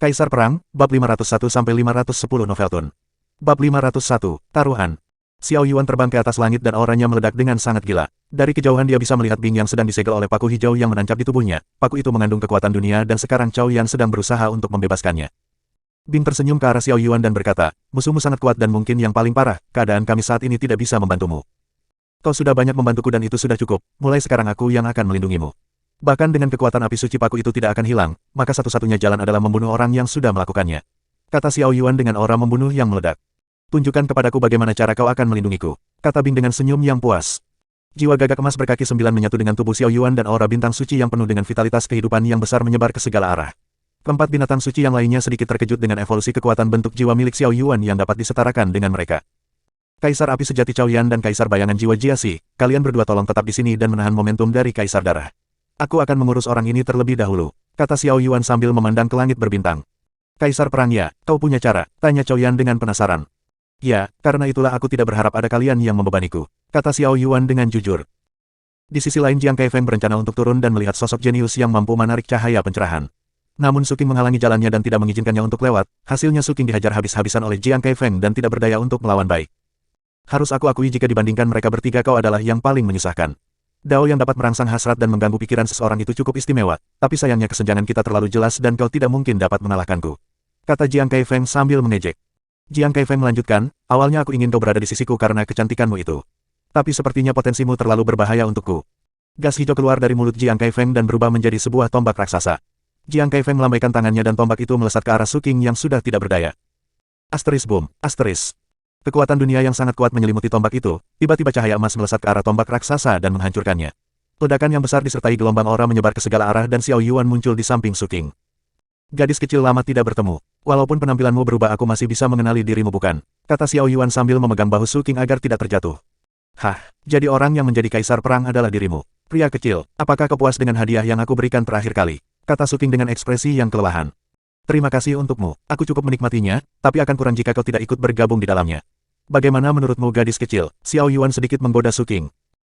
Kaisar Perang, Bab 501-510 Novelton. Bab 501, Taruhan. Xiao Yuan terbang ke atas langit dan auranya meledak dengan sangat gila. Dari kejauhan dia bisa melihat Bing yang sedang disegel oleh paku hijau yang menancap di tubuhnya. Paku itu mengandung kekuatan dunia dan sekarang Cao Yan sedang berusaha untuk membebaskannya. Bing tersenyum ke arah Xiao Yuan dan berkata, musuhmu sangat kuat dan mungkin yang paling parah, keadaan kami saat ini tidak bisa membantumu. Kau sudah banyak membantuku dan itu sudah cukup, mulai sekarang aku yang akan melindungimu. Bahkan dengan kekuatan api suci paku itu tidak akan hilang, maka satu-satunya jalan adalah membunuh orang yang sudah melakukannya. Kata Xiao Yuan dengan aura membunuh yang meledak. Tunjukkan kepadaku bagaimana cara kau akan melindungiku, kata Bing dengan senyum yang puas. Jiwa gagak emas berkaki 9 menyatu dengan tubuh Xiao Yuan dan aura bintang suci yang penuh dengan vitalitas kehidupan yang besar menyebar ke segala arah. Keempat binatang suci yang lainnya sedikit terkejut dengan evolusi kekuatan bentuk jiwa milik Xiao Yuan yang dapat disetarakan dengan mereka. Kaisar api sejati Cao Yan dan Kaisar bayangan jiwa Jiaxi, kalian berdua tolong tetap di sini dan menahan momentum dari Kaisar darah. Aku akan mengurus orang ini terlebih dahulu, kata Xiao Yuan sambil memandang ke langit berbintang. Kaisar perang ya, kau punya cara, tanya Cao Yan dengan penasaran. Ya, karena itulah aku tidak berharap ada kalian yang membebaniku, kata Xiao Yuan dengan jujur. Di sisi lain Jiang Kaifeng berencana untuk turun dan melihat sosok jenius yang mampu menarik cahaya pencerahan. Namun Suking menghalangi jalannya dan tidak mengizinkannya untuk lewat, hasilnya Suking dihajar habis-habisan oleh Jiang Kaifeng dan tidak berdaya untuk melawan baik. Harus aku akui jika dibandingkan mereka bertiga kau adalah yang paling menyusahkan. Dao yang dapat merangsang hasrat dan mengganggu pikiran seseorang itu cukup istimewa, tapi sayangnya kesenjangan kita terlalu jelas dan kau tidak mungkin dapat mengalahkanku, kata Jiang Kaifeng sambil mengejek. Jiang Kaifeng melanjutkan, awalnya aku ingin kau berada di sisiku karena kecantikanmu itu. Tapi sepertinya potensimu terlalu berbahaya untukku. Gas hijau keluar dari mulut Jiang Kaifeng dan berubah menjadi sebuah tombak raksasa. Jiang Kaifeng melambaikan tangannya dan tombak itu melesat ke arah Suking yang sudah tidak berdaya. Asteris boom, asteris. Kekuatan dunia yang sangat kuat menyelimuti tombak itu, tiba-tiba cahaya emas melesat ke arah tombak raksasa dan menghancurkannya. Ledakan yang besar disertai gelombang aura menyebar ke segala arah dan Xiao Yuan muncul di samping Suking. Gadis kecil lama tidak bertemu. Walaupun penampilanmu berubah aku masih bisa mengenali dirimu bukan? Kata Xiao Yuan sambil memegang bahu Suking agar tidak terjatuh. Hah, jadi orang yang menjadi kaisar perang adalah dirimu. Pria kecil, apakah kau puas dengan hadiah yang aku berikan terakhir kali? Kata Suking dengan ekspresi yang kelelahan. Terima kasih untukmu, aku cukup menikmatinya, tapi akan kurang jika kau tidak ikut bergabung di dalamnya. Bagaimana menurutmu gadis kecil? Xiao Yuan sedikit menggoda Suking.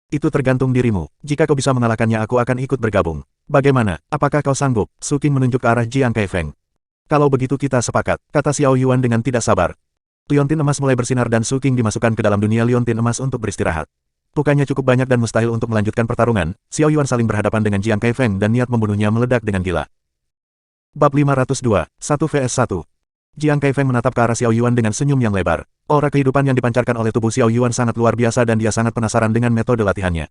Itu tergantung dirimu, jika kau bisa mengalahkannya aku akan ikut bergabung. Bagaimana, apakah kau sanggup? Suking menunjuk ke arah Jiang Kaifeng. Kalau begitu kita sepakat, kata Xiao Yuan dengan tidak sabar. Liontin emas mulai bersinar dan Suking dimasukkan ke dalam dunia liontin emas untuk beristirahat. Lukannya cukup banyak dan mustahil untuk melanjutkan pertarungan, Xiao Yuan saling berhadapan dengan Jiang Kaifeng dan niat membunuhnya meledak dengan gila. Bab 502, 1 vs 1. Jiang Kaifeng menatap ke arah Xiao Yuan dengan senyum yang lebar. Aura kehidupan yang dipancarkan oleh tubuh Xiao Yuan sangat luar biasa dan dia sangat penasaran dengan metode latihannya.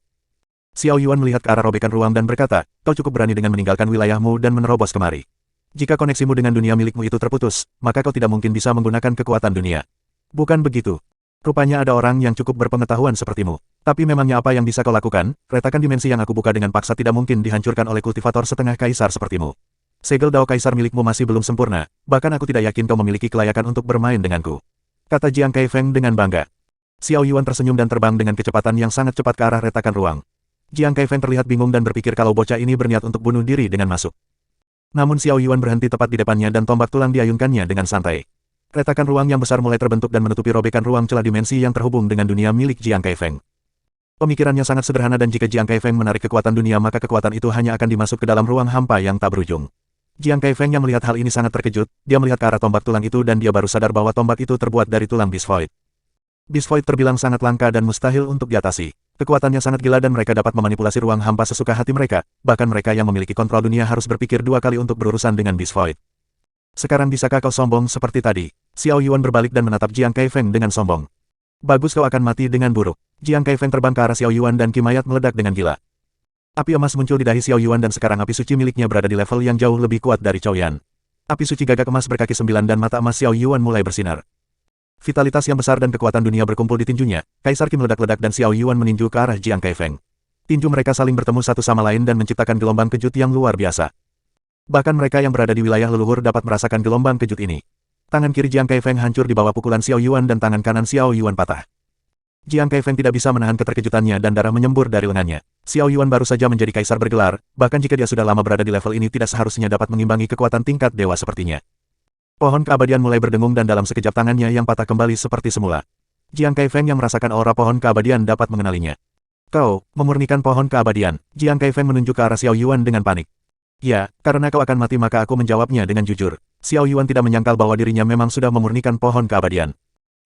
Xiao Yuan melihat ke arah robekan ruang dan berkata, kau cukup berani dengan meninggalkan wilayahmu dan menerobos kemari. Jika koneksimu dengan dunia milikmu itu terputus, maka kau tidak mungkin bisa menggunakan kekuatan dunia. Bukan begitu. Rupanya ada orang yang cukup berpengetahuan sepertimu. Tapi memangnya apa yang bisa kau lakukan? Retakan dimensi yang aku buka dengan paksa tidak mungkin dihancurkan oleh kultivator setengah kaisar sepertimu. Segel Dao kaisar milikmu masih belum sempurna, bahkan aku tidak yakin kau memiliki kelayakan untuk bermain denganku, kata Jiang Kaifeng dengan bangga. Xiao Yuan tersenyum dan terbang dengan kecepatan yang sangat cepat ke arah retakan ruang. Jiang Kaifeng terlihat bingung dan berpikir kalau bocah ini berniat untuk bunuh diri dengan masuk. Namun Xiao Yuan berhenti tepat di depannya dan tombak tulang diayunkannya dengan santai. Retakan ruang yang besar mulai terbentuk dan menutupi robekan ruang celah dimensi yang terhubung dengan dunia milik Jiang Kaifeng. Pemikirannya sangat sederhana dan jika Jiang Kaifeng menarik kekuatan dunia maka kekuatan itu hanya akan dimasuk ke dalam ruang hampa yang tak berujung. Jiang Kaifeng yang melihat hal ini sangat terkejut, dia melihat ke arah tombak tulang itu dan dia baru sadar bahwa tombak itu terbuat dari tulang Beast Void. Beast Void terbilang sangat langka dan mustahil untuk diatasi. Kekuatannya sangat gila dan mereka dapat memanipulasi ruang hampa sesuka hati mereka, bahkan mereka yang memiliki kontrol dunia harus berpikir dua kali untuk berurusan dengan Beast Void. Sekarang bisakah kau sombong seperti tadi? Xiao Yuan berbalik dan menatap Jiang Kaifeng dengan sombong. Bagus kau akan mati dengan buruk. Jiang Kaifeng terbang ke arah Xiao Yuan dan kimayat meledak dengan gila. Api emas muncul di dahi Xiao Yuan dan sekarang api suci miliknya berada di level yang jauh lebih kuat dari Cao Yan. Api suci gagak emas berkaki 9 dan mata emas Xiao Yuan mulai bersinar. Vitalitas yang besar dan kekuatan dunia berkumpul di tinjunya, Kaisar Qi meledak-ledak dan Xiao Yuan meninju ke arah Jiang Kaifeng. Tinju mereka saling bertemu satu sama lain dan menciptakan gelombang kejut yang luar biasa. Bahkan mereka yang berada di wilayah leluhur dapat merasakan gelombang kejut ini. Tangan kiri Jiang Kaifeng hancur di bawah pukulan Xiao Yuan dan tangan kanan Xiao Yuan patah. Jiang Kaifeng tidak bisa menahan keterkejutannya dan darah menyembur dari lengannya. Xiao Yuan baru saja menjadi kaisar bergelar, bahkan jika dia sudah lama berada di level ini tidak seharusnya dapat mengimbangi kekuatan tingkat dewa sepertinya. Pohon keabadian mulai berdengung dan dalam sekejap tangannya yang patah kembali seperti semula. Jiang Kaifeng yang merasakan aura pohon keabadian dapat mengenalinya. Kau, memurnikan pohon keabadian. Jiang Kaifeng menunjuk ke arah Xiao Yuan dengan panik. Ya, karena kau akan mati maka aku menjawabnya dengan jujur. Xiao Yuan tidak menyangkal bahwa dirinya memang sudah memurnikan pohon keabadian.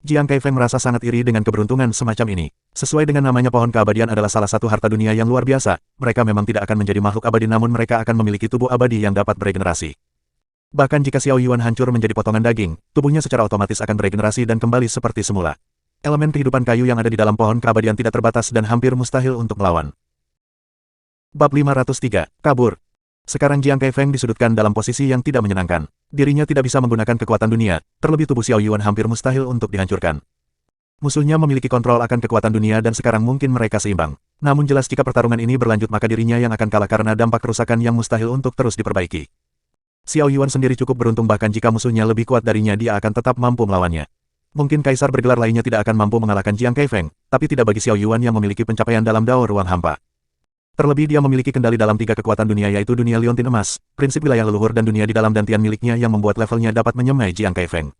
Jiang Kaifeng merasa sangat iri dengan keberuntungan semacam ini. Sesuai dengan namanya, pohon keabadian adalah salah satu harta dunia yang luar biasa. Mereka memang tidak akan menjadi makhluk abadi, namun mereka akan memiliki tubuh abadi yang dapat beregenerasi. Bahkan jika Xiao Yuan hancur menjadi potongan daging, tubuhnya secara otomatis akan beregenerasi dan kembali seperti semula. Elemen kehidupan kayu yang ada di dalam pohon keabadian tidak terbatas dan hampir mustahil untuk melawan. Bab 503, Kabur. Sekarang Jiang Kaifeng disudutkan dalam posisi yang tidak menyenangkan. Dirinya tidak bisa menggunakan kekuatan dunia, terlebih tubuh Xiao Yuan hampir mustahil untuk dihancurkan. Musuhnya memiliki kontrol akan kekuatan dunia dan sekarang mungkin mereka seimbang. Namun jelas jika pertarungan ini berlanjut maka dirinya yang akan kalah karena dampak kerusakan yang mustahil untuk terus diperbaiki. Xiao Yuan sendiri cukup beruntung, bahkan jika musuhnya lebih kuat darinya dia akan tetap mampu melawannya. Mungkin kaisar bergelar lainnya tidak akan mampu mengalahkan Jiang Kaifeng, tapi tidak bagi Xiao Yuan yang memiliki pencapaian dalam Dao Ruang Hampa. Terlebih dia memiliki kendali dalam 3 kekuatan dunia, yaitu dunia liontin emas, prinsip wilayah leluhur dan dunia di dalam dantian miliknya yang membuat levelnya dapat menyemai Jiang Kaifeng.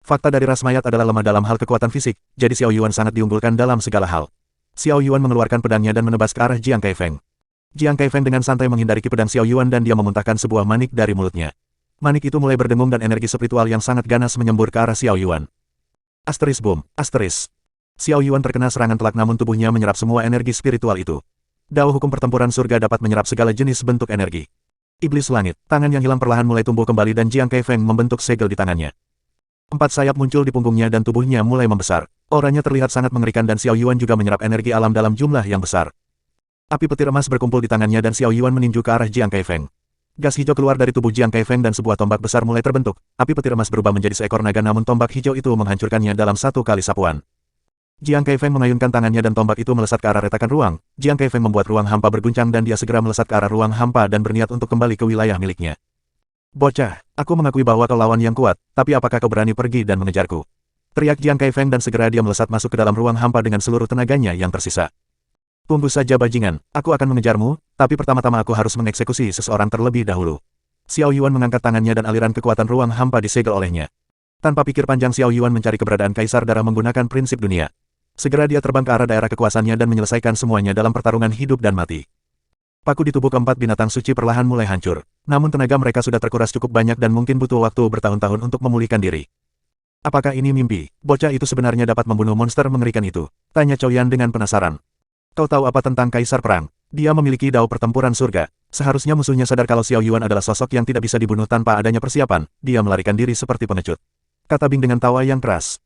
Fakta dari ras mayat adalah lemah dalam hal kekuatan fisik, jadi Xiao Yuan sangat diunggulkan dalam segala hal. Xiao Yuan mengeluarkan pedangnya dan menebas ke arah Jiang Kaifeng. Jiang Kaifeng dengan santai menghindari ki pedang Xiao Yuan dan dia memuntahkan sebuah manik dari mulutnya. Manik itu mulai berdengung dan energi spiritual yang sangat ganas menyembur ke arah Xiao Yuan. Asteris boom, asteris. Xiao Yuan terkena serangan telak namun tubuhnya menyerap semua energi spiritual itu. Dao hukum pertempuran surga dapat menyerap segala jenis bentuk energi. Iblis langit, tangan yang hilang perlahan mulai tumbuh kembali dan Jiang Kaifeng membentuk segel di tangannya. 4 sayap muncul di punggungnya dan tubuhnya mulai membesar. Auranya terlihat sangat mengerikan dan Xiao Yuan juga menyerap energi alam dalam jumlah yang besar. Api petir emas berkumpul di tangannya dan Xiao Yuan meninju ke arah Jiang Kaifeng. Gas hijau keluar dari tubuh Jiang Kaifeng dan sebuah tombak besar mulai terbentuk. Api petir emas berubah menjadi seekor naga namun tombak hijau itu menghancurkannya dalam satu kali sapuan. Jiang Kaifeng mengayunkan tangannya dan tombak itu melesat ke arah retakan ruang. Jiang Kaifeng membuat ruang hampa berguncang dan dia segera melesat ke arah ruang hampa dan berniat untuk kembali ke wilayah miliknya. Bocah, aku mengakui bahwa kau lawan yang kuat, tapi apakah kau berani pergi dan mengejarku? Teriak Jiang Kaifeng dan segera dia melesat masuk ke dalam ruang hampa dengan seluruh tenaganya yang tersisa. Tunggu saja bajingan, aku akan mengejarmu, tapi pertama-tama aku harus mengeksekusi seseorang terlebih dahulu. Xiao Yuan mengangkat tangannya dan aliran kekuatan ruang hampa disegel olehnya. Tanpa pikir panjang Xiao Yuan mencari keberadaan Kaisar Darah menggunakan prinsip dunia. Segera dia terbang ke arah daerah kekuasaannya dan menyelesaikan semuanya dalam pertarungan hidup dan mati. Paku di tubuh keempat binatang suci perlahan mulai hancur. Namun tenaga mereka sudah terkuras cukup banyak dan mungkin butuh waktu bertahun-tahun untuk memulihkan diri. Apakah ini mimpi? Bocah itu sebenarnya dapat membunuh monster mengerikan itu? Tanya Cao Yan dengan penasaran. Kau tahu apa tentang Kaisar Perang? Dia memiliki dao pertempuran surga. Seharusnya musuhnya sadar kalau Xiao Yuan adalah sosok yang tidak bisa dibunuh tanpa adanya persiapan. Dia melarikan diri seperti pengecut. Kata Bing dengan tawa yang keras.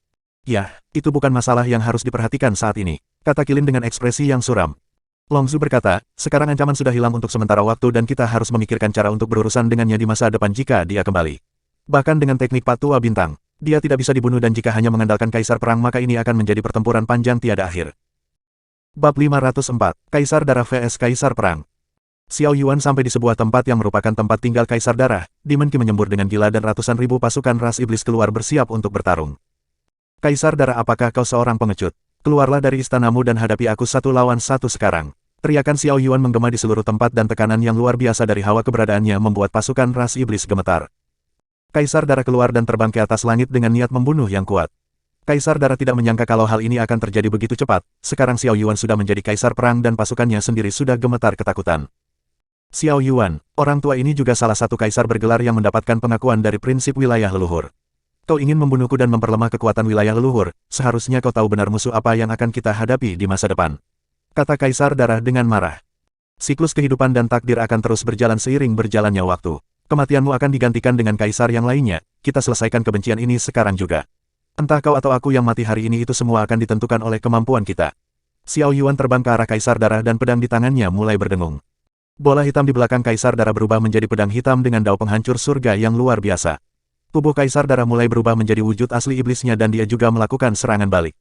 Ya, itu bukan masalah yang harus diperhatikan saat ini, kata Qilin dengan ekspresi yang suram. Long Zhu berkata, sekarang ancaman sudah hilang untuk sementara waktu dan kita harus memikirkan cara untuk berurusan dengannya di masa depan jika dia kembali. Bahkan dengan teknik Patua Bintang, dia tidak bisa dibunuh dan jika hanya mengandalkan Kaisar Perang maka ini akan menjadi pertempuran panjang tiada akhir. Bab 504, Kaisar Darah vs Kaisar Perang. Xiao Yuan sampai di sebuah tempat yang merupakan tempat tinggal Kaisar Darah, Demon Qi menyembur dengan gila dan ratusan ribu pasukan ras iblis keluar bersiap untuk bertarung. Kaisar Darah, apakah kau seorang pengecut? Keluarlah dari istanamu dan hadapi aku 1 lawan 1 sekarang. Teriakan Xiao Yuan menggema di seluruh tempat dan tekanan yang luar biasa dari hawa keberadaannya membuat pasukan ras iblis gemetar. Kaisar Darah keluar dan terbang ke atas langit dengan niat membunuh yang kuat. Kaisar Darah tidak menyangka kalau hal ini akan terjadi begitu cepat. Sekarang Xiao Yuan sudah menjadi Kaisar Perang dan pasukannya sendiri sudah gemetar ketakutan. Xiao Yuan, orang tua ini juga salah satu kaisar bergelar yang mendapatkan pengakuan dari prinsip wilayah leluhur. Kau ingin membunuhku dan memperlemah kekuatan wilayah leluhur, seharusnya kau tahu benar musuh apa yang akan kita hadapi di masa depan. Kata Kaisar Darah dengan marah. Siklus kehidupan dan takdir akan terus berjalan seiring berjalannya waktu. Kematianmu akan digantikan dengan kaisar yang lainnya, kita selesaikan kebencian ini sekarang juga. Entah kau atau aku yang mati hari ini itu semua akan ditentukan oleh kemampuan kita. Xiao Yuan terbang ke arah Kaisar Darah dan pedang di tangannya mulai berdengung. Bola hitam di belakang Kaisar Darah berubah menjadi pedang hitam dengan dao penghancur surga yang luar biasa. Tubuh Kaisar Darah mulai berubah menjadi wujud asli iblisnya dan dia juga melakukan serangan balik.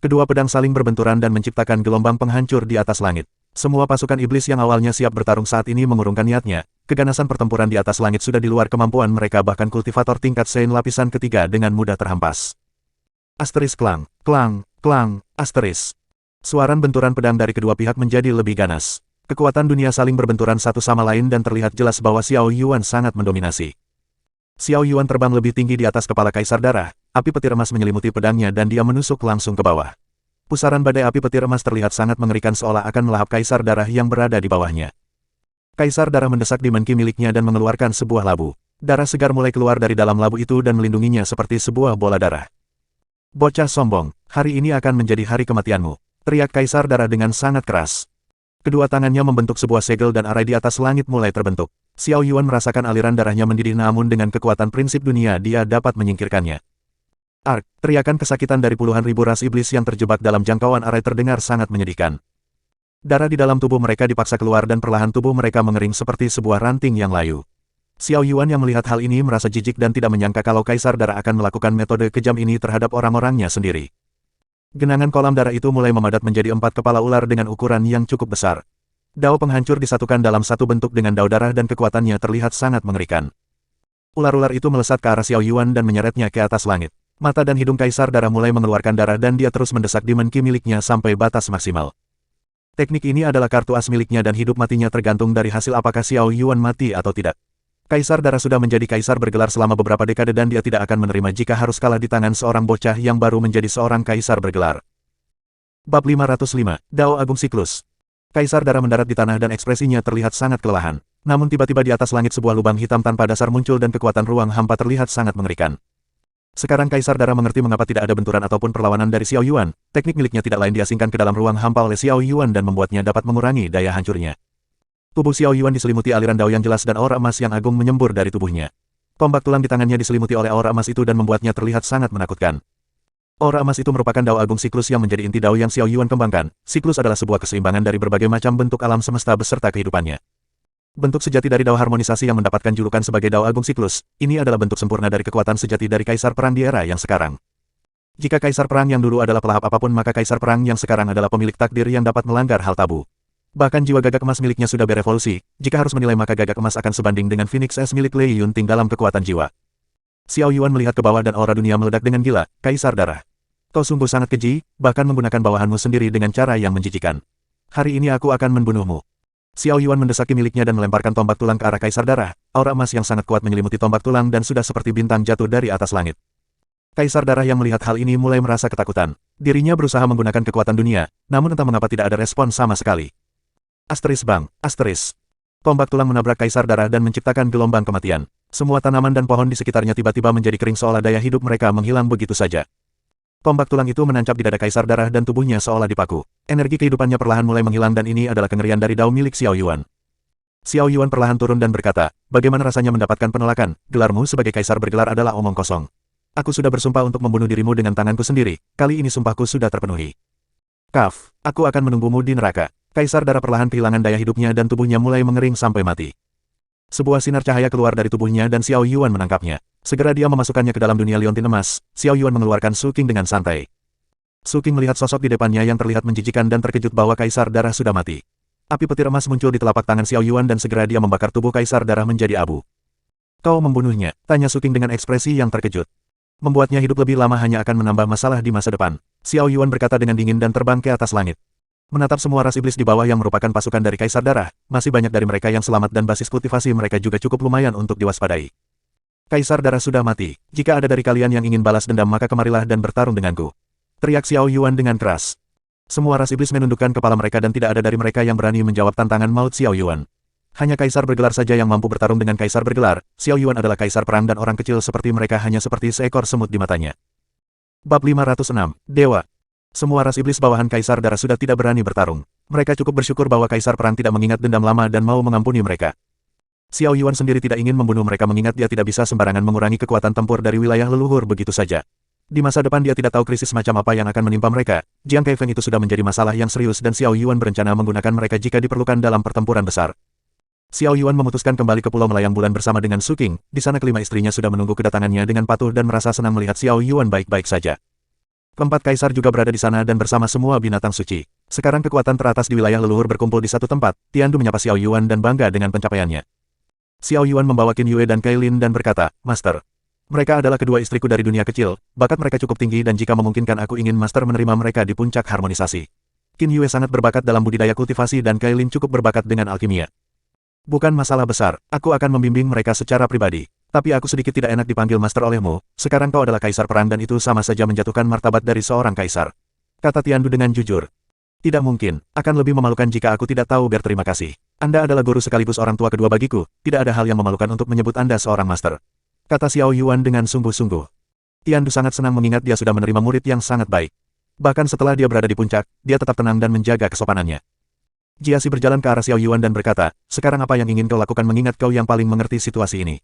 Kedua pedang saling berbenturan dan menciptakan gelombang penghancur di atas langit. Semua pasukan iblis yang awalnya siap bertarung saat ini mengurungkan niatnya. Keganasan pertempuran di atas langit sudah di luar kemampuan mereka, bahkan kultivator tingkat Sein lapisan ketiga dengan mudah terhampas. Asteris klang, klang, klang, asteris. Suaran benturan pedang dari kedua pihak menjadi lebih ganas. Kekuatan dunia saling berbenturan satu sama lain dan terlihat jelas bahwa Xiao Yuan sangat mendominasi. Xiao Yuan terbang lebih tinggi di atas kepala Kaisar Darah, api petir emas menyelimuti pedangnya dan dia menusuk langsung ke bawah. Pusaran badai api petir emas terlihat sangat mengerikan seolah akan melahap Kaisar Darah yang berada di bawahnya. Kaisar Darah mendesak Demon Qi miliknya dan mengeluarkan sebuah labu. Darah segar mulai keluar dari dalam labu itu dan melindunginya seperti sebuah bola darah. Bocah sombong, hari ini akan menjadi hari kematianmu, teriak Kaisar Darah dengan sangat keras. Kedua tangannya membentuk sebuah segel dan arai di atas langit mulai terbentuk. Xiao Yuan merasakan aliran darahnya mendidih namun dengan kekuatan prinsip dunia dia dapat menyingkirkannya. Ark, teriakan kesakitan dari puluhan ribu ras iblis yang terjebak dalam jangkauan arai terdengar sangat menyedihkan. Darah di dalam tubuh mereka dipaksa keluar dan perlahan tubuh mereka mengering seperti sebuah ranting yang layu. Xiao Yuan yang melihat hal ini merasa jijik dan tidak menyangka kalau Kaisar Darah akan melakukan metode kejam ini terhadap orang-orangnya sendiri. Genangan kolam darah itu mulai memadat menjadi 4 kepala ular dengan ukuran yang cukup besar. Dao penghancur disatukan dalam satu bentuk dengan dao darah dan kekuatannya terlihat sangat mengerikan. Ular-ular itu melesat ke arah Xiao Yuan dan menyeretnya ke atas langit. Mata dan hidung Kaisar Darah mulai mengeluarkan darah dan dia terus mendesak Demon Ki miliknya sampai batas maksimal. Teknik ini adalah kartu as miliknya dan hidup matinya tergantung dari hasil apakah Xiao Yuan mati atau tidak. Kaisar Darah sudah menjadi kaisar bergelar selama beberapa dekade dan dia tidak akan menerima jika harus kalah di tangan seorang bocah yang baru menjadi seorang kaisar bergelar. Bab 505, Dao Agung Siklus. Kaisar Darah mendarat di tanah dan ekspresinya terlihat sangat kelelahan. Namun tiba-tiba di atas langit sebuah lubang hitam tanpa dasar muncul dan kekuatan ruang hampa terlihat sangat mengerikan. Sekarang Kaisar Darah mengerti mengapa tidak ada benturan ataupun perlawanan dari Xiao Yuan. Teknik miliknya tidak lain diasingkan ke dalam ruang hampa oleh Xiao Yuan dan membuatnya dapat mengurangi daya hancurnya. Tubuh Xiao Yuan diselimuti aliran dao yang jelas dan aura emas yang agung menyembur dari tubuhnya. Tombak tulang di tangannya diselimuti oleh aura emas itu dan membuatnya terlihat sangat menakutkan. Aura emas itu merupakan dao agung siklus yang menjadi inti dao yang Xiao Yuan kembangkan. Siklus adalah sebuah keseimbangan dari berbagai macam bentuk alam semesta beserta kehidupannya. Bentuk sejati dari dao harmonisasi yang mendapatkan julukan sebagai dao agung siklus, ini adalah bentuk sempurna dari kekuatan sejati dari kaisar perang di era yang sekarang. Jika kaisar perang yang dulu adalah pelahap apapun maka kaisar perang yang sekarang adalah pemilik takdir yang dapat melanggar hal tabu. Bahkan jiwa gagak emas miliknya sudah berevolusi, jika harus menilai maka gagak emas akan sebanding dengan Phoenix S milik Lei Yunting dalam kekuatan jiwa. Xiao Yuan melihat ke bawah dan aura dunia meledak dengan gila, Kaisar Darah. Kau sungguh sangat keji, bahkan menggunakan bawahanmu sendiri dengan cara yang menjijikan. Hari ini aku akan membunuhmu. Xiao Yuan mendesaki miliknya dan melemparkan tombak tulang ke arah Kaisar Darah, aura emas yang sangat kuat menyelimuti tombak tulang dan sudah seperti bintang jatuh dari atas langit. Kaisar Darah yang melihat hal ini mulai merasa ketakutan. Dirinya berusaha menggunakan kekuatan dunia, namun entah mengapa tidak ada respon sama sekali. Asteris bang, asteris. Tombak tulang menabrak Kaisar Darah dan menciptakan gelombang kematian. Semua tanaman dan pohon di sekitarnya tiba-tiba menjadi kering seolah daya hidup mereka menghilang begitu saja. Tombak tulang itu menancap di dada Kaisar Darah dan tubuhnya seolah dipaku. Energi kehidupannya perlahan mulai menghilang dan ini adalah kengerian dari dao milik Xiao Yuan. Xiao Yuan perlahan turun dan berkata, bagaimana rasanya mendapatkan penolakan? Gelarmu sebagai kaisar bergelar adalah omong kosong. Aku sudah bersumpah untuk membunuh dirimu dengan tanganku sendiri, kali ini sumpahku sudah terpenuhi. Kaf, aku akan menunggumu di neraka. Kaisar Darah perlahan kehilangan daya hidupnya dan tubuhnya mulai mengering sampai mati. Sebuah sinar cahaya keluar dari tubuhnya dan Xiao Yuan menangkapnya. Segera dia memasukkannya ke dalam dunia liontin emas. Xiao Yuan mengeluarkan Su King dengan santai. Su King melihat sosok di depannya yang terlihat menjijikan dan terkejut bahwa Kaisar Darah sudah mati. Api petir emas muncul di telapak tangan Xiao Yuan dan segera dia membakar tubuh Kaisar Darah menjadi abu. Kau membunuhnya, tanya Su King dengan ekspresi yang terkejut. Membuatnya hidup lebih lama hanya akan menambah masalah di masa depan. Xiao Yuan berkata dengan dingin dan terbang ke atas langit. Menatap semua ras iblis di bawah yang merupakan pasukan dari Kaisar Darah, masih banyak dari mereka yang selamat dan basis kultivasi mereka juga cukup lumayan untuk diwaspadai. Kaisar Darah sudah mati. Jika ada dari kalian yang ingin balas dendam maka kemarilah dan bertarung denganku. Teriak Xiao Yuan dengan keras. Semua ras iblis menundukkan kepala mereka dan tidak ada dari mereka yang berani menjawab tantangan maut Xiao Yuan. Hanya Kaisar bergelar saja yang mampu bertarung dengan Kaisar bergelar. Xiao Yuan adalah Kaisar perang dan orang kecil seperti mereka hanya seperti seekor semut di matanya. Bab 506, Dewa. Semua ras iblis bawahan Kaisar Darah sudah tidak berani bertarung. Mereka cukup bersyukur bahwa Kaisar Perang tidak mengingat dendam lama dan mau mengampuni mereka. Xiao Yuan sendiri tidak ingin membunuh mereka mengingat dia tidak bisa sembarangan mengurangi kekuatan tempur dari wilayah leluhur begitu saja. Di masa depan dia tidak tahu krisis macam apa yang akan menimpa mereka. Jiang Kaifeng itu sudah menjadi masalah yang serius dan Xiao Yuan berencana menggunakan mereka jika diperlukan dalam pertempuran besar. Xiao Yuan memutuskan kembali ke Pulau Melayang Bulan bersama dengan Su King. Di sana kelima istrinya sudah menunggu kedatangannya dengan patuh dan merasa senang melihat Xiao Yuan baik-baik saja. Keempat kaisar juga berada di sana dan bersama semua binatang suci. Sekarang kekuatan teratas di wilayah leluhur berkumpul di satu tempat. Tiandu menyapa Xiao Yuan dan bangga dengan pencapaiannya. Xiao Yuan membawa Qin Yue dan Kailin dan berkata, Master. Mereka adalah kedua istriku dari dunia kecil, bakat mereka cukup tinggi dan jika memungkinkan aku ingin Master menerima mereka di puncak harmonisasi. Qin Yue sangat berbakat dalam budidaya kultivasi dan Kailin cukup berbakat dengan alkimia. Bukan masalah besar, aku akan membimbing mereka secara pribadi. Tapi aku sedikit tidak enak dipanggil Master olehmu, sekarang kau adalah kaisar perang dan itu sama saja menjatuhkan martabat dari seorang kaisar. Kata Tiandu dengan jujur. Tidak mungkin, akan lebih memalukan jika aku tidak tahu berterima kasih. Anda adalah guru sekaligus orang tua kedua bagiku, tidak ada hal yang memalukan untuk menyebut Anda seorang master. Kata Xiao Yuan dengan sungguh-sungguh. Tiandu sangat senang mengingat dia sudah menerima murid yang sangat baik. Bahkan setelah dia berada di puncak, dia tetap tenang dan menjaga kesopanannya. Jiasi berjalan ke arah Xiao Yuan dan berkata, sekarang apa yang ingin kau lakukan mengingat kau yang paling mengerti situasi ini?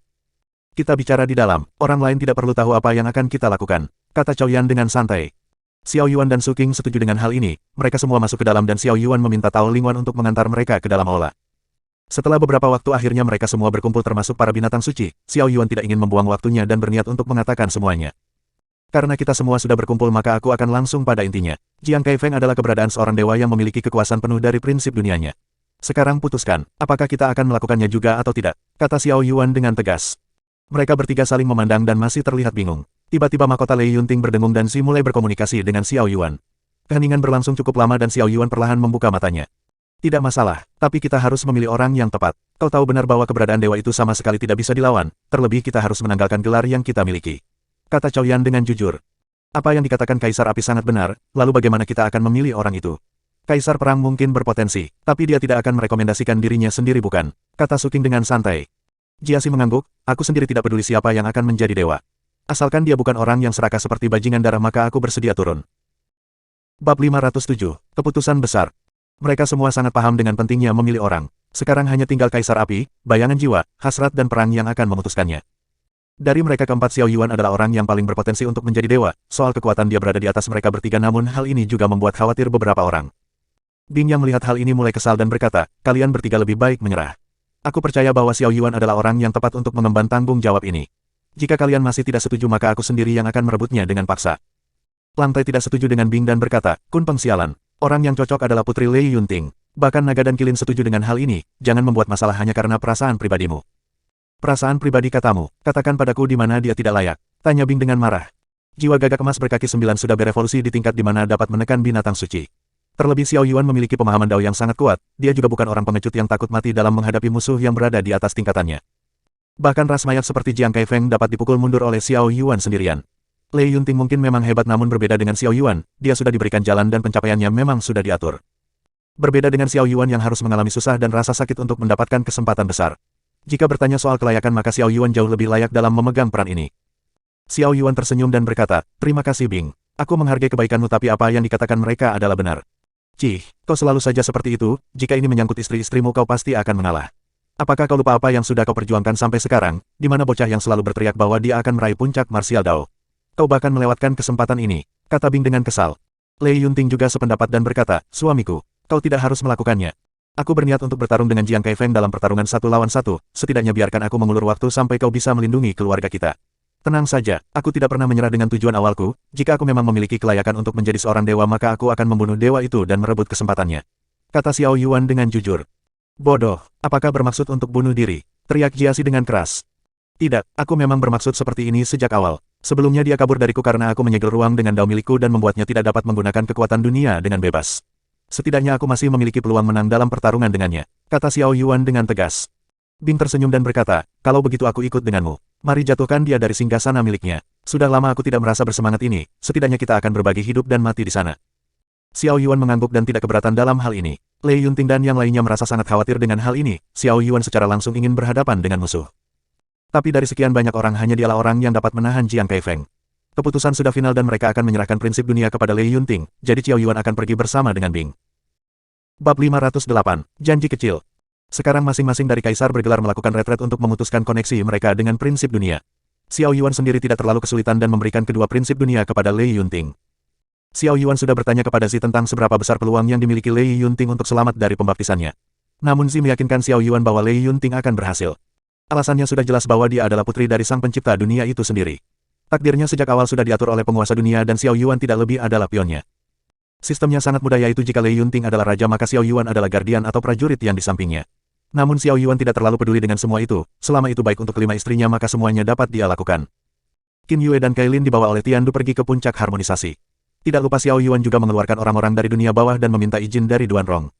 Kita bicara di dalam, orang lain tidak perlu tahu apa yang akan kita lakukan, kata Cao Yan dengan santai. Xiao Yuan dan Su Qing setuju dengan hal ini, mereka semua masuk ke dalam dan Xiao Yuan meminta Tao Lingwan untuk mengantar mereka ke dalam aula. Setelah beberapa waktu akhirnya mereka semua berkumpul termasuk para binatang suci, Xiao Yuan tidak ingin membuang waktunya dan berniat untuk mengatakan semuanya. Karena kita semua sudah berkumpul maka aku akan langsung pada intinya. Jiang Kaifeng adalah keberadaan seorang dewa yang memiliki kekuasaan penuh dari prinsip dunianya. Sekarang putuskan, apakah kita akan melakukannya juga atau tidak, kata Xiao Yuan dengan tegas. Mereka bertiga saling memandang dan masih terlihat bingung. Tiba-tiba mahkota Lei Yunting berdengung dan Si mulai berkomunikasi dengan Xiao Yuan. Keheningan berlangsung cukup lama dan Xiao Yuan perlahan membuka matanya. Tidak masalah, tapi kita harus memilih orang yang tepat. Kau tahu benar bahwa keberadaan dewa itu sama sekali tidak bisa dilawan, terlebih kita harus menanggalkan gelar yang kita miliki. Kata Cao Yan dengan jujur. Apa yang dikatakan Kaisar Api sangat benar, lalu bagaimana kita akan memilih orang itu? Kaisar Perang mungkin berpotensi, tapi dia tidak akan merekomendasikan dirinya sendiri bukan? Kata Su Qing dengan santai. Jiasi mengangguk, aku sendiri tidak peduli siapa yang akan menjadi dewa. Asalkan dia bukan orang yang serakah seperti bajingan darah maka aku bersedia turun. Bab 507, Keputusan Besar. Mereka semua sangat paham dengan pentingnya memilih orang. Sekarang hanya tinggal Kaisar Api, bayangan jiwa, hasrat dan perang yang akan memutuskannya. Dari mereka keempat Xiao Yuan adalah orang yang paling berpotensi untuk menjadi dewa, soal kekuatan dia berada di atas mereka bertiga namun hal ini juga membuat khawatir beberapa orang. Bing yang melihat hal ini mulai kesal dan berkata, kalian bertiga lebih baik menyerah. Aku percaya bahwa Xiao Yuan adalah orang yang tepat untuk mengemban tanggung jawab ini. Jika kalian masih tidak setuju maka aku sendiri yang akan merebutnya dengan paksa. Lantai tidak setuju dengan Bing dan berkata, Kun pengsialan. Orang yang cocok adalah Putri Lei Yunting. Bahkan Naga dan Kilin setuju dengan hal ini, jangan membuat masalah hanya karena perasaan pribadimu. Perasaan pribadi katamu, katakan padaku di mana dia tidak layak. Tanya Bing dengan marah. Jiwa gagak emas berkaki 9 sudah berevolusi di tingkat di mana dapat menekan binatang suci. Terlebih Xiao Yuan memiliki pemahaman Dao yang sangat kuat, dia juga bukan orang pengecut yang takut mati dalam menghadapi musuh yang berada di atas tingkatannya. Bahkan ras mayat seperti Jiang Kaifeng dapat dipukul mundur oleh Xiao Yuan sendirian. Lei Yunting mungkin memang hebat namun berbeda dengan Xiao Yuan, dia sudah diberikan jalan dan pencapaiannya memang sudah diatur. Berbeda dengan Xiao Yuan yang harus mengalami susah dan rasa sakit untuk mendapatkan kesempatan besar. Jika bertanya soal kelayakan maka Xiao Yuan jauh lebih layak dalam memegang peran ini. Xiao Yuan tersenyum dan berkata, terima kasih Bing. Aku menghargai kebaikanmu tapi apa yang dikatakan mereka adalah benar. Cih, kau selalu saja seperti itu, jika ini menyangkut istri-istrimu kau pasti akan mengalah. Apakah kau lupa apa yang sudah kau perjuangkan sampai sekarang, di mana bocah yang selalu berteriak bahwa dia akan meraih puncak martial Dao? Kau bahkan melewatkan kesempatan ini, kata Bing dengan kesal. Lei Yunting juga sependapat dan berkata, suamiku, kau tidak harus melakukannya. Aku berniat untuk bertarung dengan Jiang Kaifeng dalam pertarungan 1 lawan 1, setidaknya biarkan aku mengulur waktu sampai kau bisa melindungi keluarga kita. Tenang saja, aku tidak pernah menyerah dengan tujuan awalku, jika aku memang memiliki kelayakan untuk menjadi seorang dewa maka aku akan membunuh dewa itu dan merebut kesempatannya. Kata Xiao Yuan dengan jujur. Bodoh, apakah bermaksud untuk bunuh diri? Teriak Jiasi dengan keras. Tidak, aku memang bermaksud seperti ini sejak awal. Sebelumnya dia kabur dariku karena aku menyegel ruang dengan dao milikku dan membuatnya tidak dapat menggunakan kekuatan dunia dengan bebas. Setidaknya aku masih memiliki peluang menang dalam pertarungan dengannya, kata Xiao Yuan dengan tegas. Bing tersenyum dan berkata, kalau begitu aku ikut denganmu. Mari jatuhkan dia dari singgasana miliknya. Sudah lama aku tidak merasa bersemangat ini, setidaknya kita akan berbagi hidup dan mati di sana. Xiao Yuan mengangguk dan tidak keberatan dalam hal ini. Lei Yunting dan yang lainnya merasa sangat khawatir dengan hal ini, Xiao Yuan secara langsung ingin berhadapan dengan musuh. Tapi dari sekian banyak orang hanya dialah orang yang dapat menahan Jiang Kaifeng. Keputusan sudah final dan mereka akan menyerahkan prinsip dunia kepada Lei Yunting, jadi Xiao Yuan akan pergi bersama dengan Bing. Bab 508, Janji Kecil. Sekarang masing-masing dari Kaisar bergelar melakukan retret untuk memutuskan koneksi mereka dengan prinsip dunia. Xiao Yuan sendiri tidak terlalu kesulitan dan memberikan kedua prinsip dunia kepada Lei Yunting. Xiao Yuan sudah bertanya kepada Zi tentang seberapa besar peluang yang dimiliki Lei Yunting untuk selamat dari pembaptisannya. Namun Zi meyakinkan Xiao Yuan bahwa Lei Yunting akan berhasil. Alasannya sudah jelas bahwa dia adalah putri dari sang pencipta dunia itu sendiri. Takdirnya sejak awal sudah diatur oleh penguasa dunia dan Xiao Yuan tidak lebih adalah pionnya. Sistemnya sangat mudah yaitu jika Lei Yunting adalah raja maka Xiao Yuan adalah guardian atau prajurit yang di sampingnya. Namun Xiao Yuan tidak terlalu peduli dengan semua itu, selama itu baik untuk kelima istrinya maka semuanya dapat dia lakukan. Qin Yue dan Kailin dibawa oleh Tiandu pergi ke puncak harmonisasi. Tidak lupa Xiao Yuan juga mengeluarkan orang-orang dari dunia bawah dan meminta izin dari Duan Rong.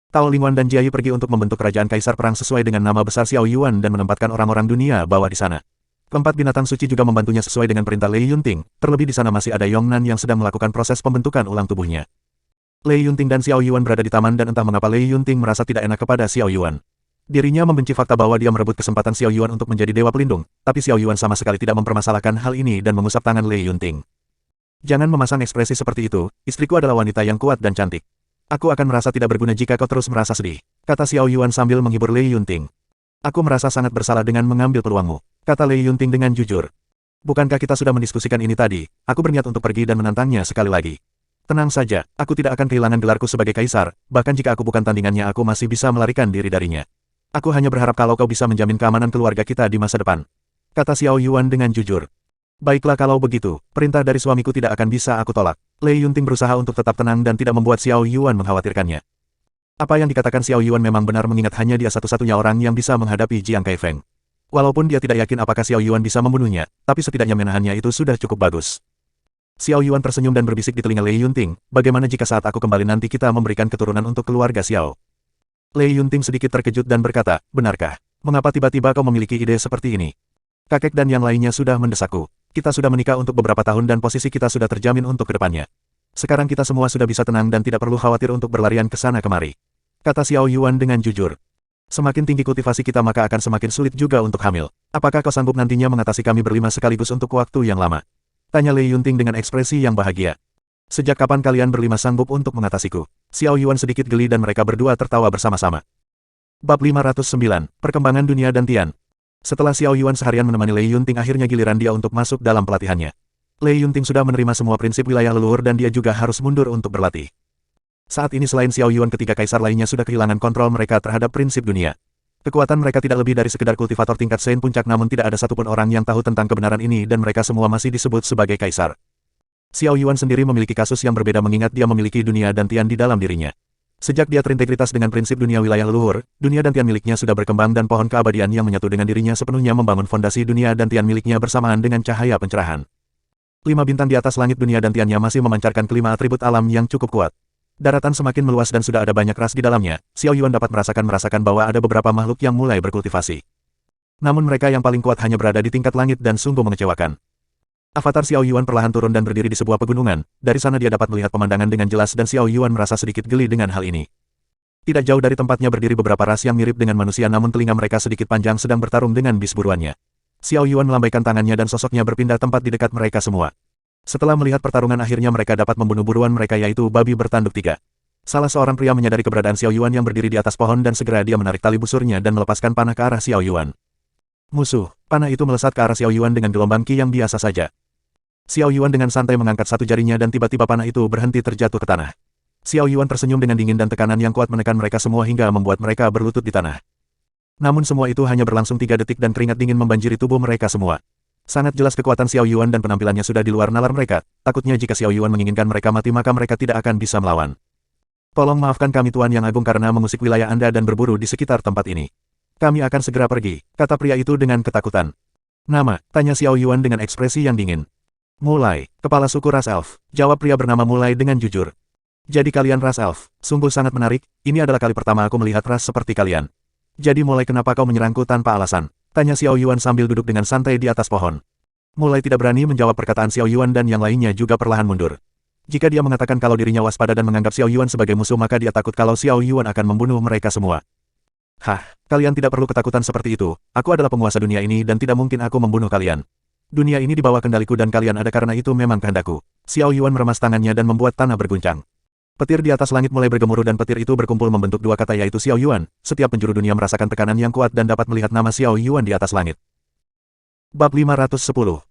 Tao Lingwan dan Jiayi pergi untuk membentuk kerajaan Kaisar Perang sesuai dengan nama besar Xiao Yuan dan menempatkan orang-orang dunia bawah di sana. Keempat binatang suci juga membantunya sesuai dengan perintah Lei Yunting, terlebih di sana masih ada Yongnan yang sedang melakukan proses pembentukan ulang tubuhnya. Lei Yunting dan Xiao Yuan berada di taman dan entah mengapa Lei Yunting merasa tidak enak kepada Xiao Yuan. Dirinya membenci fakta bahwa dia merebut kesempatan Xiao Yuan untuk menjadi dewa pelindung, tapi Xiao Yuan sama sekali tidak mempermasalahkan hal ini dan mengusap tangan Lei Yunting. Jangan memasang ekspresi seperti itu, istriku adalah wanita yang kuat dan cantik. Aku akan merasa tidak berguna jika kau terus merasa sedih, kata Xiao Yuan sambil menghibur Lei Yunting. Aku merasa sangat bersalah dengan mengambil peluangmu, kata Lei Yunting dengan jujur. Bukankah kita sudah mendiskusikan ini tadi? Aku berniat untuk pergi dan menantangnya sekali lagi. Tenang saja, aku tidak akan kehilangan gelarku sebagai kaisar, bahkan jika aku bukan tandingannya aku masih bisa melarikan diri darinya. Aku hanya berharap kalau kau bisa menjamin keamanan keluarga kita di masa depan, kata Xiao Yuan dengan jujur. Baiklah kalau begitu, perintah dari suamiku tidak akan bisa aku tolak. Lei Yunting berusaha untuk tetap tenang dan tidak membuat Xiao Yuan mengkhawatirkannya. Apa yang dikatakan Xiao Yuan memang benar mengingat hanya dia satu-satunya orang yang bisa menghadapi Jiang Kaifeng. Walaupun dia tidak yakin apakah Xiao Yuan bisa membunuhnya, tapi setidaknya menahannya itu sudah cukup bagus. Xiao Yuan tersenyum dan berbisik di telinga Lei Yunting, bagaimana jika saat aku kembali nanti kita memberikan keturunan untuk keluarga Xiao? Lei Yunting sedikit terkejut dan berkata, benarkah? Mengapa tiba-tiba kau memiliki ide seperti ini? Kakek dan yang lainnya sudah mendesakku. Kita sudah menikah untuk beberapa tahun dan posisi kita sudah terjamin untuk kedepannya. Sekarang kita semua sudah bisa tenang dan tidak perlu khawatir untuk berlarian ke sana kemari, kata Xiao Yuan dengan jujur. Semakin tinggi kultivasi kita maka akan semakin sulit juga untuk hamil. Apakah kau sanggup nantinya mengatasi kami berlima sekaligus untuk waktu yang lama? Tanya Lei Yunting dengan ekspresi yang bahagia. Sejak kapan kalian berlima sanggup untuk mengatasiku? Xiao Yuan sedikit geli dan mereka berdua tertawa bersama-sama. Bab 509, Perkembangan Dunia dan Tian. Setelah Xiao Yuan seharian menemani Lei Yunting akhirnya giliran dia untuk masuk dalam pelatihannya. Lei Yunting sudah menerima semua prinsip wilayah leluhur dan dia juga harus mundur untuk berlatih. Saat ini selain Xiao Yuan ketiga kaisar lainnya sudah kehilangan kontrol mereka terhadap prinsip dunia. Kekuatan mereka tidak lebih dari sekedar kultivator tingkat Sein puncak namun tidak ada satupun orang yang tahu tentang kebenaran ini dan mereka semua masih disebut sebagai kaisar. Xiao Yuan sendiri memiliki kasus yang berbeda mengingat dia memiliki dunia dan Tian di dalam dirinya. Sejak dia terintegritas dengan prinsip dunia wilayah leluhur, dunia dan Tian miliknya sudah berkembang dan pohon keabadian yang menyatu dengan dirinya sepenuhnya membangun fondasi dunia dan Tian miliknya bersamaan dengan cahaya pencerahan. 5 bintang di atas langit dunia dan Tiannya masih memancarkan kelima atribut alam yang cukup kuat. Daratan semakin meluas dan sudah ada banyak ras di dalamnya, Xiao Yuan dapat merasakan bahwa ada beberapa makhluk yang mulai berkultivasi. Namun mereka yang paling kuat hanya berada di tingkat langit dan sungguh mengecewakan. Avatar Xiao Yuan perlahan turun dan berdiri di sebuah pegunungan, dari sana dia dapat melihat pemandangan dengan jelas dan Xiao Yuan merasa sedikit geli dengan hal ini. Tidak jauh dari tempatnya berdiri beberapa ras yang mirip dengan manusia namun telinga mereka sedikit panjang sedang bertarung dengan bis buruannya. Xiao Yuan melambaikan tangannya dan sosoknya berpindah tempat di dekat mereka semua. Setelah melihat pertarungan akhirnya mereka dapat membunuh buruan mereka yaitu babi bertanduk 3. Salah seorang pria menyadari keberadaan Xiao Yuan yang berdiri di atas pohon dan segera dia menarik tali busurnya dan melepaskan panah ke arah Xiao Yuan. Musuh, panah itu melesat ke arah Xiao Yuan dengan gelombang ki yang biasa saja. Xiao Yuan dengan santai mengangkat satu jarinya dan tiba-tiba panah itu berhenti terjatuh ke tanah. Xiao Yuan tersenyum dengan dingin dan tekanan yang kuat menekan mereka semua hingga membuat mereka berlutut di tanah. Namun semua itu hanya berlangsung 3 detik dan keringat dingin membanjiri tubuh mereka semua. Sangat jelas kekuatan Xiao Yuan dan penampilannya sudah di luar nalar mereka, takutnya jika Xiao Yuan menginginkan mereka mati maka mereka tidak akan bisa melawan. Tolong maafkan kami Tuan Yang Agung karena mengusik wilayah Anda dan berburu di sekitar tempat ini. Kami akan segera pergi, kata pria itu dengan ketakutan. Nama, tanya Xiao Yuan dengan ekspresi yang dingin. Mulai, kepala suku ras elf, jawab pria bernama Mulai dengan jujur. Jadi kalian ras elf, sungguh sangat menarik, ini adalah kali pertama aku melihat ras seperti kalian. Jadi Mulai kenapa kau menyerangku tanpa alasan? Tanya Xiao Yuan sambil duduk dengan santai di atas pohon. Mulai tidak berani menjawab perkataan Xiao Yuan dan yang lainnya juga perlahan mundur. Jika dia mengatakan kalau dirinya waspada dan menganggap Xiao Yuan sebagai musuh maka dia takut kalau Xiao Yuan akan membunuh mereka semua. Hah, kalian tidak perlu ketakutan seperti itu, aku adalah penguasa dunia ini dan tidak mungkin aku membunuh kalian. Dunia ini di bawah kendaliku dan kalian ada karena itu memang kehendakku. Xiao Yuan meremas tangannya dan membuat tanah berguncang. Petir di atas langit mulai bergemuruh dan petir itu berkumpul membentuk dua kata yaitu Xiao Yuan. Setiap penjuru dunia merasakan tekanan yang kuat dan dapat melihat nama Xiao Yuan di atas langit. Bab 510,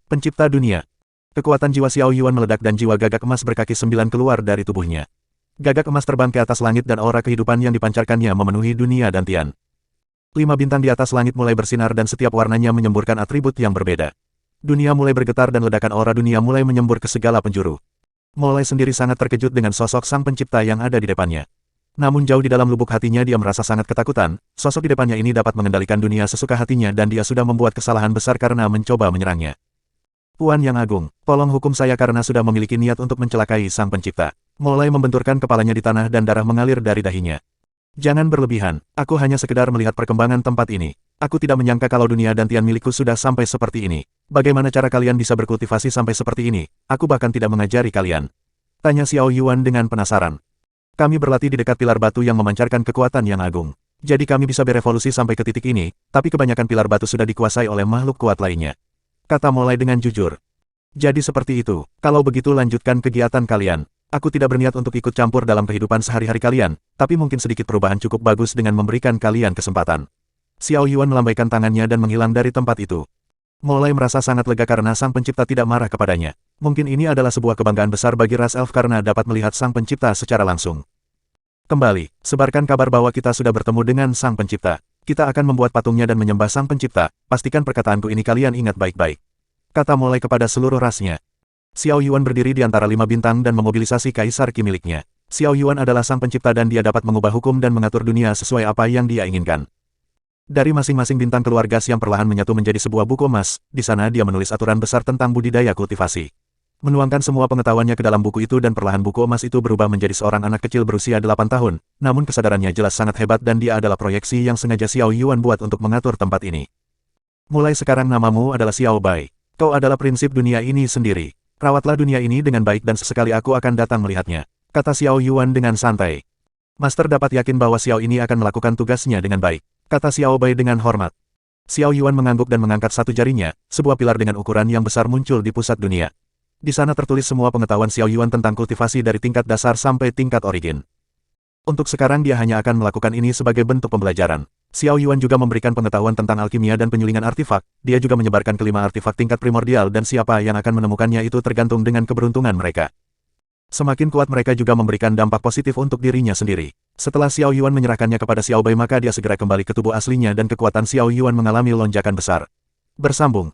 Pencipta Dunia. Kekuatan jiwa Xiao Yuan meledak dan jiwa gagak emas berkaki 9 keluar dari tubuhnya. Gagak emas terbang ke atas langit dan aura kehidupan yang dipancarkannya memenuhi dunia dan Tian. 5 bintang di atas langit mulai bersinar dan setiap warnanya menyemburkan atribut yang berbeda. Dunia mulai bergetar dan ledakan aura dunia mulai menyembur ke segala penjuru. Mulai sendiri sangat terkejut dengan sosok sang pencipta yang ada di depannya. Namun jauh di dalam lubuk hatinya dia merasa sangat ketakutan, sosok di depannya ini dapat mengendalikan dunia sesuka hatinya dan dia sudah membuat kesalahan besar karena mencoba menyerangnya. Tuan Yang Agung, tolong hukum saya karena sudah memiliki niat untuk mencelakai sang pencipta. Mulai membenturkan kepalanya di tanah dan darah mengalir dari dahinya. Jangan berlebihan, aku hanya sekedar melihat perkembangan tempat ini. Aku tidak menyangka kalau dunia dan Tian milikku sudah sampai seperti ini. Bagaimana cara kalian bisa berkultivasi sampai seperti ini? Aku bahkan tidak mengajari kalian. Tanya Xiao Yuan dengan penasaran. Kami berlatih di dekat pilar batu yang memancarkan kekuatan yang agung. Jadi kami bisa berevolusi sampai ke titik ini, tapi kebanyakan pilar batu sudah dikuasai oleh makhluk kuat lainnya. Kata Molai dengan jujur. Jadi seperti itu, kalau begitu lanjutkan kegiatan kalian. Aku tidak berniat untuk ikut campur dalam kehidupan sehari-hari kalian, tapi mungkin sedikit perubahan cukup bagus dengan memberikan kalian kesempatan. Xiao Yuan melambaikan tangannya dan menghilang dari tempat itu. Molai merasa sangat lega karena sang pencipta tidak marah kepadanya. Mungkin ini adalah sebuah kebanggaan besar bagi ras elf karena dapat melihat sang pencipta secara langsung. Kembali, sebarkan kabar bahwa kita sudah bertemu dengan sang pencipta. Kita akan membuat patungnya dan menyembah sang pencipta. Pastikan perkataanku ini kalian ingat baik-baik. Kata Molai kepada seluruh rasnya. Xiao Yuan berdiri di antara 5 bintang dan memobilisasi kaisar Qi miliknya. Xiao Yuan adalah sang pencipta dan dia dapat mengubah hukum dan mengatur dunia sesuai apa yang dia inginkan. Dari masing-masing bintang keluarga yang perlahan menyatu menjadi sebuah buku emas, di sana dia menulis aturan besar tentang budidaya kultivasi. Menuangkan semua pengetahuannya ke dalam buku itu dan perlahan buku emas itu berubah menjadi seorang anak kecil berusia 8 tahun, namun kesadarannya jelas sangat hebat dan dia adalah proyeksi yang sengaja Xiao Yuan buat untuk mengatur tempat ini. Mulai sekarang namamu adalah Xiao Bai. Kau adalah prinsip dunia ini sendiri. Rawatlah dunia ini dengan baik dan sesekali aku akan datang melihatnya, kata Xiao Yuan dengan santai. Master dapat yakin bahwa Xiao ini akan melakukan tugasnya dengan baik, kata Xiao Bai dengan hormat. Xiao Yuan mengangguk dan mengangkat satu jarinya, sebuah pilar dengan ukuran yang besar muncul di pusat dunia. Di sana tertulis semua pengetahuan Xiao Yuan tentang kultivasi dari tingkat dasar sampai tingkat origin. Untuk sekarang dia hanya akan melakukan ini sebagai bentuk pembelajaran. Xiao Yuan juga memberikan pengetahuan tentang alkimia dan penyulingan artefak, dia juga menyebarkan kelima artefak tingkat primordial dan siapa yang akan menemukannya itu tergantung dengan keberuntungan mereka. Semakin kuat mereka juga memberikan dampak positif untuk dirinya sendiri. Setelah Xiao Yuan menyerahkannya kepada Xiao Bai maka dia segera kembali ke tubuh aslinya dan kekuatan Xiao Yuan mengalami lonjakan besar. Bersambung.